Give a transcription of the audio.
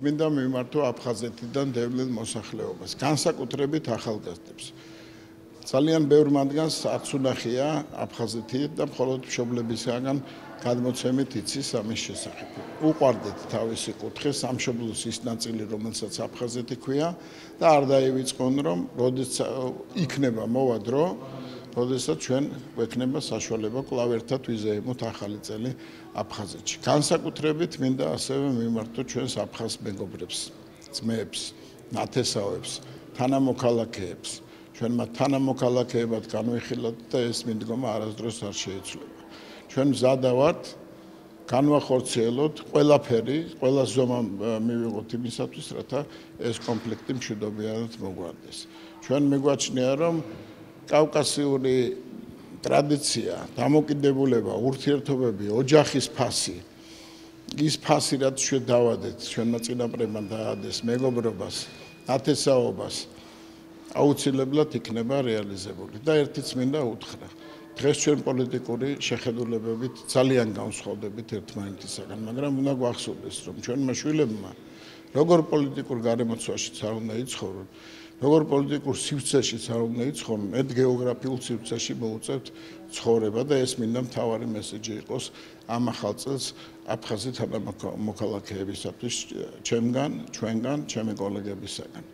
მინდა მიმართო აფხაზეთიდან დევნილ მოსახლეობას, განსაკუთრებით ახალგაზრდებს. ძალიან ბევრ მათგანს არც უნახია აფხაზეთი და მხოლოდ მშობლებისგან გადმოცემით იცის ამის შესახებ. უყვარდეთ თავისი კუთხე სამშობლოს ის ნაწილი, რომელსაც აფხაზეთი ქვია და არ დაივიწყონ, რომ როდესაც იქნება მოვა დრო, როდესაც ჩვენ გვექნება საშუალება კვლავ ერთად ვიზეიმოთ ახალი წელი აფხაზეთში. განსაკუთრებით მინდა ასევე მიმართო ჩვენს აფხაზ მეგობრებს, ძმებს, ნათესავებს, თანამოქალაქეებს. ჩვენმა თანამოქალაქეებად განვიხილოთ და ეს მიდგომა არასდროს არ შეიცვლება. ჩვენ მზადა ვართ განვახორციელოთ ყველაფერი, ყველა ზომა მივიღოთ იმისათვის, რათა ეს კონფლიქტი მშვიდობიანად მოგვარდეს. ჩვენ მიგვაჩნია, რომ კავკასიური ტრადიცია, დამოკიდებულება, ურთიერთობები, ოჯახის ფასი, ის ფასი, რაც ჩვენ დავადეთ, ჩვენმა წინაპრებმა დაადეს მეგობრობას, ნათესაობას, აუცილებლად იქნება რეალიზებული და ერთიც მინდა უთხრა. დღეს ჩვენ პოლიტიკური შეხედულებებით ძალიან განსხვავდებით ერთმანეთისაგან, მაგრამ უნდა გვახსოვდეს, რომ ჩვენმა შვილებმა როგორ პოლიტიკურ გარემოცვაშიც არ უნდა იცხოვრონ, როგორ პოლიტიკურ სივრცეშიც არ უნდა იცხოვრონ, ერთ გეოგრაფიულ სივრცეში მოუწევთ ცხოვრება და ეს მინდა მთავარი მესეჯი იყოს ამ ახალ წელს აფხაზი თანამოქალაქეებისათვის, ჩემგან, ჩვენგან, ჩემი კოლეგებისაგან.